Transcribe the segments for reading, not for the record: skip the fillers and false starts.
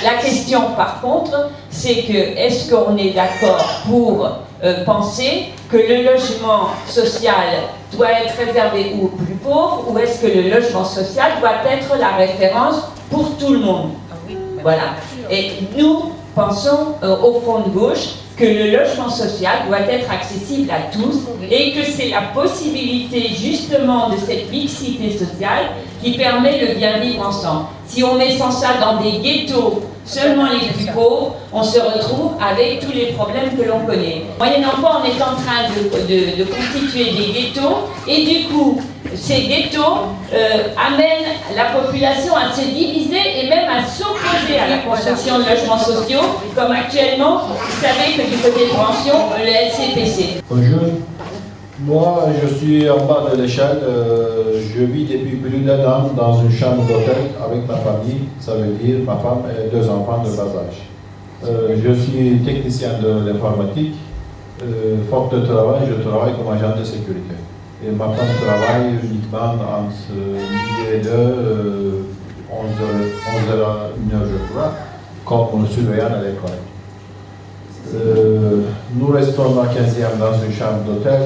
La question, par contre, c'est que est-ce qu'on est d'accord pour penser que le logement social doit être réservé aux plus pauvres, ou est-ce que le logement social doit être la référence pour tout le monde? Voilà. Et nous pensons au Front de gauche que le logement social doit être accessible à tous et que c'est la possibilité justement de cette mixité sociale qui permet le bien vivre ensemble. Si on met sans ça dans des ghettos, seulement les plus pauvres, on se retrouve avec tous les problèmes que l'on connaît. Moyennant quoi, on est en train de constituer des ghettos et du coup, ces ghettos amènent la population à se diviser et même à s'opposer à la construction de logements sociaux, comme actuellement, vous savez que du côté de pension, le LCPC. Bonjour, moi je suis en bas de l'échelle, je vis depuis plus d'un an dans une chambre d'hôtel avec ma famille, ça veut dire ma femme et 2 enfants de bas âge. Je suis technicien de l'informatique, faute de travail, je travaille comme agent de sécurité. Et ma femme travaille uniquement entre midi et 2, 11h à 1h je crois, comme surveillant à l'école. Nous restons dans 15e dans une chambre d'hôtel,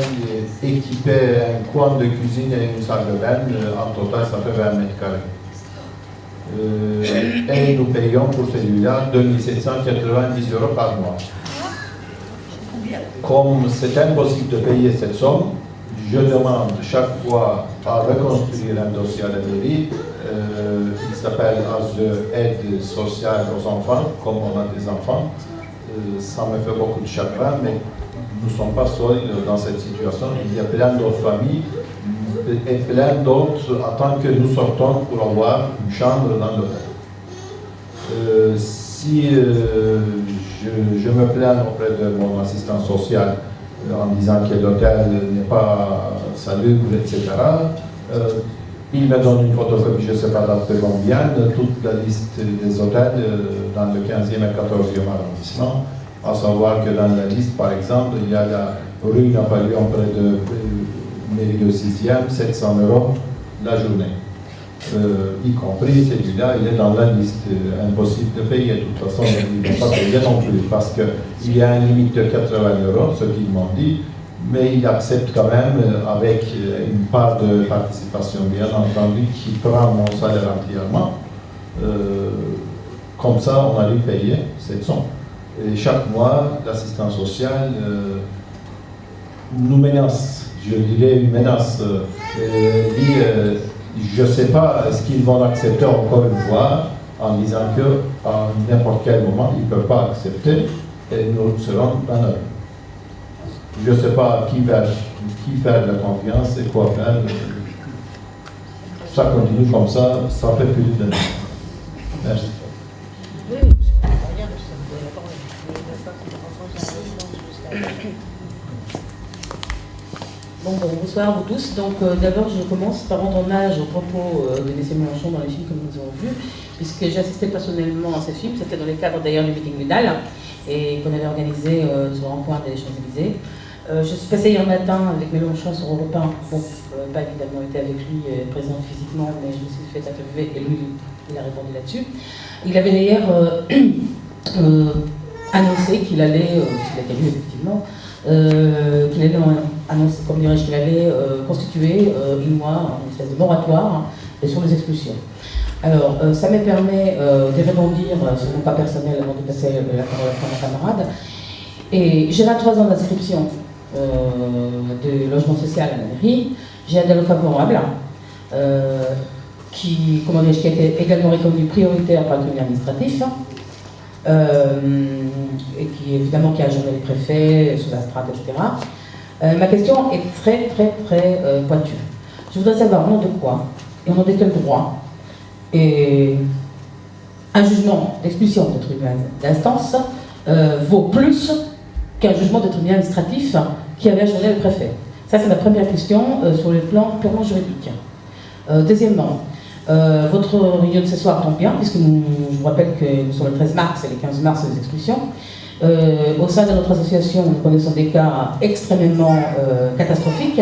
équipée un coin de cuisine et une salle de bain. En total, ça fait 20 mètres carrés. Et nous payons pour celui-là 2 790 € par mois. Comme c'est impossible de payer cette somme, je demande chaque fois à reconstruire un dossier à la mairie. Il s'appelle aide sociale aux enfants, comme on a des enfants. Ça me fait beaucoup de chagrin, mais nous ne sommes pas seuls dans cette situation. Il y a plein d'autres familles et plein d'autres attendent que nous sortons pour avoir une chambre dans l'hôtel. Si je me plains auprès de mon assistant social en disant que l'hôtel n'est pas salubre, etc., il me donne une photocopie, je ne sais pas de combien, de toute la liste des hôtels dans le 15e et 14e arrondissement, à savoir que dans la liste, par exemple, il y a la rue Napoléon près de mairie de 6e, 700 € la journée. Y compris celui-là, il est dans la liste, impossible de payer. De toute façon, ils ne vont pas payer non plus, parce qu'il y a une limite de 80 €, ce qu'ils m'ont dit, mais ils acceptent quand même avec une part de participation, bien entendu, qui prend mon salaire entièrement. Comme ça, on a dû payer cette somme. Et chaque mois, l'assistant social nous menace, je dirais une menace, dit je ne sais pas, est-ce qu'ils vont accepter encore une fois, en disant qu'à n'importe quel moment, ils ne peuvent pas accepter, et nous serons dans notre. Je ne sais pas qui faire de la confiance et quoi faire. Ça continue comme ça fait plus de 2 ans. Merci. Bonsoir à vous tous. Donc d'abord je commence par rendre hommage au propos de Messieurs Mélenchon dans les films que nous avons vus, puisque j'ai assisté personnellement à ces films, c'était dans le cadre d'ailleurs du meeting Nudal, et qu'on avait organisé sur un point des Champs-Élysées. Je suis passée hier matin avec Mélenchon sur Europe 1. Bon, pas évidemment été avec lui présent physiquement, mais je me suis fait interviewer et lui, il a répondu là-dessus. Il avait d'ailleurs annoncé qu'il allait, s'il a lu effectivement, qu'il allait annoncer, comme dirais-je, qu'il allait constituer une loi, une espèce de moratoire sur les expulsions. Alors, ça me permet de rebondir sur mon cas personnel avant de passer la parole à mon camarade. Et j'ai 23 ans d'inscription de logement social à la mairie. J'ai un dialogue favorable qui a été également reconnu prioritaire par le tribunal administratif et qui évidemment qui a ajourné le préfet sous la strate, etc. Ma question est très pointue. Je voudrais savoir au nom de quoi et au nom de quel droit et un jugement d'expulsion de tribunal d'instance vaut plus qu'un jugement de tribunal administratif qui avait ajourné le préfet. Ça, c'est ma première question sur le plan purement juridique. Deuxièmement, votre réunion de ce soir tombe bien, puisque je vous rappelle que nous sommes le 13 mars et le 15 mars, les expulsions. Au sein de notre association, nous connaissons des cas extrêmement catastrophiques,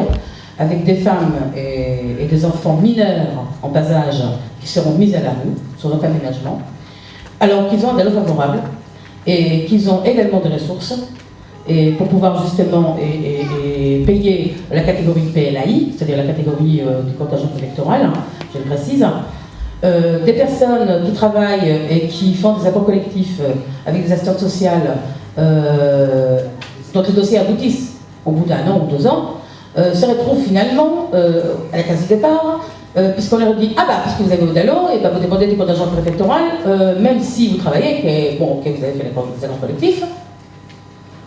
avec des femmes et des enfants mineurs en bas âge qui seront mis à la rue, sur notre aménagement, alors qu'ils ont un DALO favorable et qu'ils ont également des ressources et pour pouvoir justement payer la catégorie PLAI, c'est-à-dire la catégorie du contingent électoral, hein, je le précise, des personnes qui travaillent et qui font des accords collectifs avec des assistantes sociales dont les dossiers aboutissent au bout d'1 an ou 2 ans, se retrouvent finalement à la case de départ, puisqu'on leur dit ah bah puisque vous avez au DALO, et bah, vous dépendez du contingent préfectoral, même si vous travaillez, que vous avez fait les accords collectifs,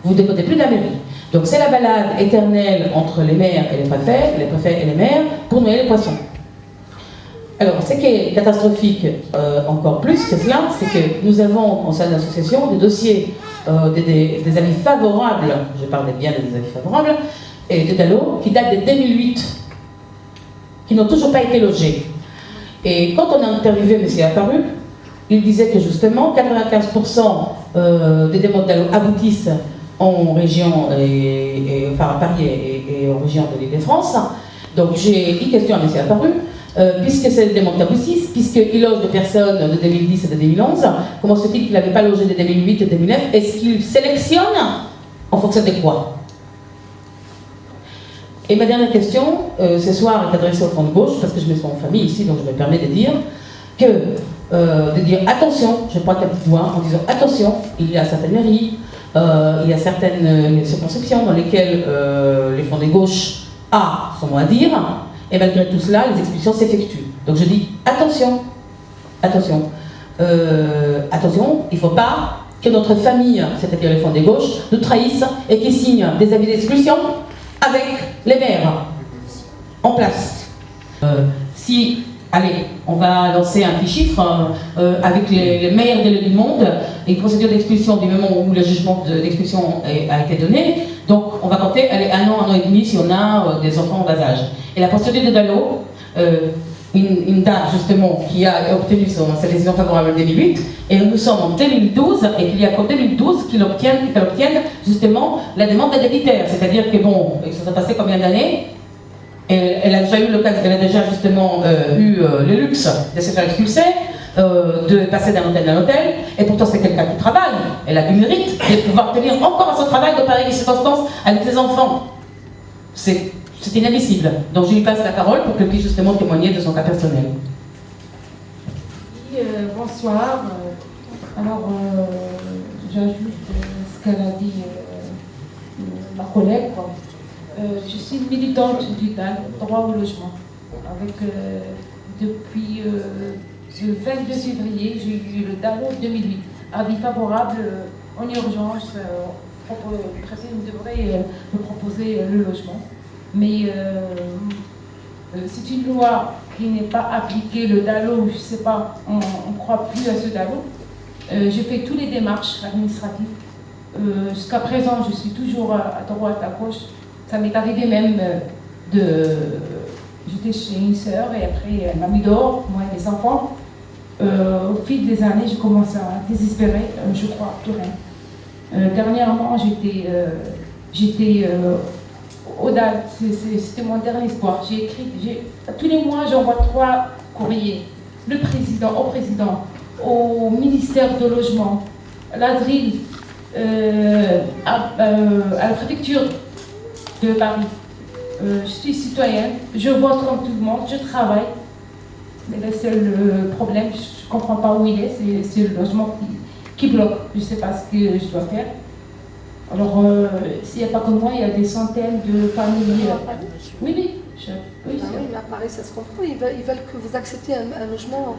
vous ne dépendez plus de la mairie. Donc c'est la balade éternelle entre les maires et les préfets et les maires pour noyer les poissons. Alors, ce qui est catastrophique encore plus que cela, c'est que nous avons, au sein de l'association, des dossiers, des avis favorables, je parle bien des avis favorables, et des DALO, qui datent de 2008, qui n'ont toujours pas été logés. Et quand on a interviewé M. Apparu, il disait que justement, 95% des demandes DALO aboutissent en région, enfin à Paris et en région de l'Île-de-France. Donc j'ai dit question à M. Apparu, puisque c'est des demandes aboutissent, puisqu'il loge des personnes de 2010 et de 2011, comment se fait-il qu'il n'avait pas logé de 2008 et 2009? Est-ce qu'il sélectionne en fonction de quoi? Et ma dernière question, ce soir, est adressée au Front de Gauche, parce que je me sens en famille ici, donc je me permets de dire attention, je prends ta petite voix en disant attention, il y a certaines mairies, il y a certaines circonscriptions dans lesquelles les Fronts de Gauche a son mot à dire, et malgré tout cela, les expulsions s'effectuent. Donc je dis attention, attention, attention, il ne faut pas que notre famille, c'est-à-dire les Fronts de Gauche, nous trahissent et qu'ils signent des avis d'expulsion avec les maires en place. Si, allez, on va lancer un petit chiffre avec les meilleurs délais du monde, et une procédure d'expulsion du moment où le jugement d'expulsion a été donné, donc on va compter allez, 1 an et demi si on a des enfants en bas âge. Et la procédure de DALO, une dame justement qui a obtenu sa décision favorable en 2008, et nous sommes en 2012, et qu'il y a qu'en 2012 qu'elle obtienne justement la demande indemnitaire. C'est-à-dire que bon, ça s'est passé combien d'années? Elle a déjà eu l'occasion, elle a déjà justement eu le luxe de se faire expulser, de passer d'un hôtel à un hôtel, et pourtant c'est quelqu'un qui travaille. Elle a du mérite de pouvoir tenir encore à son travail de pareilles circonstances avec ses enfants. C'est inadmissible. Donc je lui passe la parole pour qu'elle puisse justement témoigner de son cas personnel. Oui, bonsoir. Alors, j'ajoute ce qu'elle a dit ma collègue. Je suis militante du DAL, droit au logement. Avec, depuis le 22 février, j'ai eu le DALO 2008. Avis favorable en urgence. Le préfet devrait me proposer le logement. Mais c'est une loi qui n'est pas appliquée, le DALO, je ne sais pas, on ne croit plus à ce DALO. J'ai fait toutes les démarches administratives. Jusqu'à présent, je suis toujours à droite, à gauche. Ça m'est arrivé même j'étais chez une sœur et après elle m'a mis dehors, moi et mes enfants. Au fil des années, je commence à désespérer, je crois plus rien. Dernièrement, j'étais au DAL, c'était mon dernier espoir. J'ai écrit, tous les mois j'envoie 3 courriers. Au président, au ministère de logement, à l'ADRIL, à la préfecture de Paris. Je suis citoyenne, je vote comme tout le monde, je travaille. Mais le seul problème, je ne comprends pas où il est, c'est le logement qui bloque. Je ne sais pas ce que je dois faire. Alors, s'il n'y a pas que moi, il y a des centaines de familles. Oui, oui. Oui, mais à Paris, ça se comprend. Ils veulent que vous acceptiez un logement.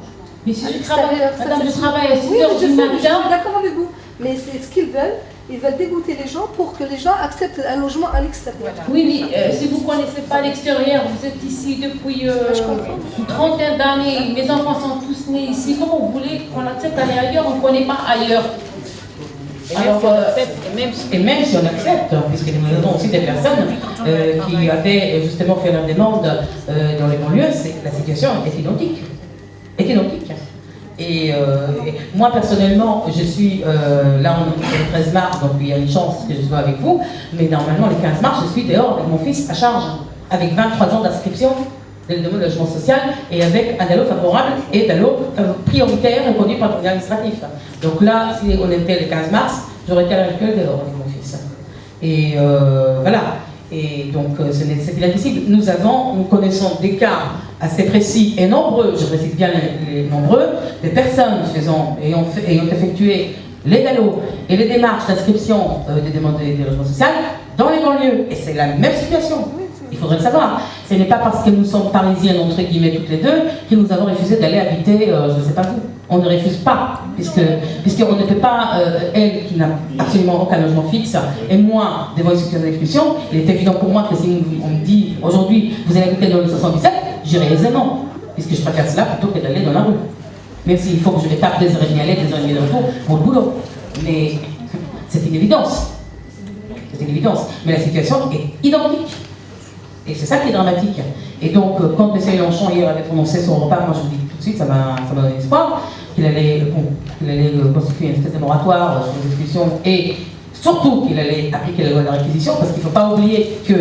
Mais si je travaille, madame, je travaille à 6 heures du matin. Je suis d'accord avec vous. Mais c'est ce qu'ils veulent. Ils veulent dégoûter les gens pour que les gens acceptent un logement à l'extérieur. Oui, mais si vous ne connaissez pas l'extérieur, vous êtes ici depuis une trentaine d'années, mes enfants sont tous nés ici, comment vous voulez qu'on accepte d'aller ailleurs, on ne connaît pas ailleurs. Alors, et même si on accepte, puisque nous avons aussi des personnes qui avaient justement fait leur demande dans les banlieues, la situation est identique. Et moi personnellement, je suis là on est le 13 mars, donc il y a une chance que je sois avec vous, mais normalement le 15 mars je suis dehors avec mon fils à charge, avec 23 ans d'inscription de la demande de logement social et avec un DALO favorable et DALO prioritaire reconnu par le tribunal administratif. Donc là, si on était le 15 mars, j'aurais été à la recueil de mon fils. Et voilà. Et donc c'est inadmissible. Nous connaissons des cas assez précis et nombreux, je précise bien les nombreux, des personnes ayant effectué les DALO et les démarches d'inscription des demandes de logement social dans les banlieues. Et c'est la même situation. Il faudrait le savoir. Ce n'est pas parce que nous sommes parisiennes, entre guillemets, toutes les deux, que nous avons refusé d'aller habiter, je ne sais pas où. On ne refuse pas, puisqu'on ne peut pas, elle qui n'a absolument aucun logement fixe, et moi, devant une situation d'expulsion, il est évident pour moi que si on me dit aujourd'hui, vous allez habiter dans le 77, j'irai aisément, puisque je préfère cela plutôt que d'aller dans la rue. Même s'il faut que je les tape des heures et demie aller, des heures et demie de retour pour le boulot. Mais c'est une évidence. C'est une évidence. Mais la situation est identique. Et c'est ça qui est dramatique. Et donc, quand M. Mélenchon hier avait prononcé son repas, moi je vous dis tout de suite, ça m'a donné espoir, qu'il allait constituer une espèce de moratoire sur les expulsions et surtout qu'il allait appliquer la loi de la réquisition, parce qu'il ne faut pas oublier que,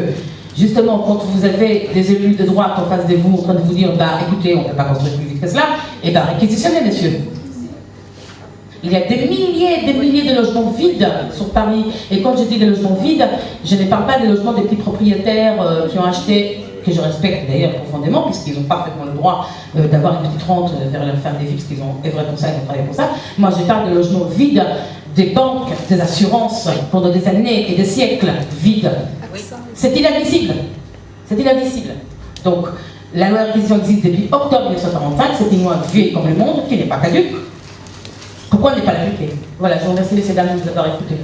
justement, quand vous avez des élus de droite en face de vous en train de vous dire, bah écoutez, on ne peut pas construire plus vite que cela, et bien réquisitionnez, messieurs. Il y a des milliers de logements vides sur Paris. Et quand je dis des logements vides, je ne parle pas des logements des petits propriétaires qui ont acheté, que je respecte d'ailleurs profondément, puisqu'ils ont parfaitement le droit d'avoir une petite rente vers leur fin de vie, puisqu'ils ont œuvré pour ça, ils ont travaillé pour ça. Moi, je parle de logements vides, des banques, des assurances, pendant des années et des siècles vides. C'est inadmissible. C'est inadmissible. Donc, la loi de réquisition existe depuis octobre 1945, c'est une loi vieille comme le monde, qui n'est pas caduque. Pourquoi elle n'est pas appliquée? Voilà, je vous remercie, messieurs, dames, de nous avoir écoutés.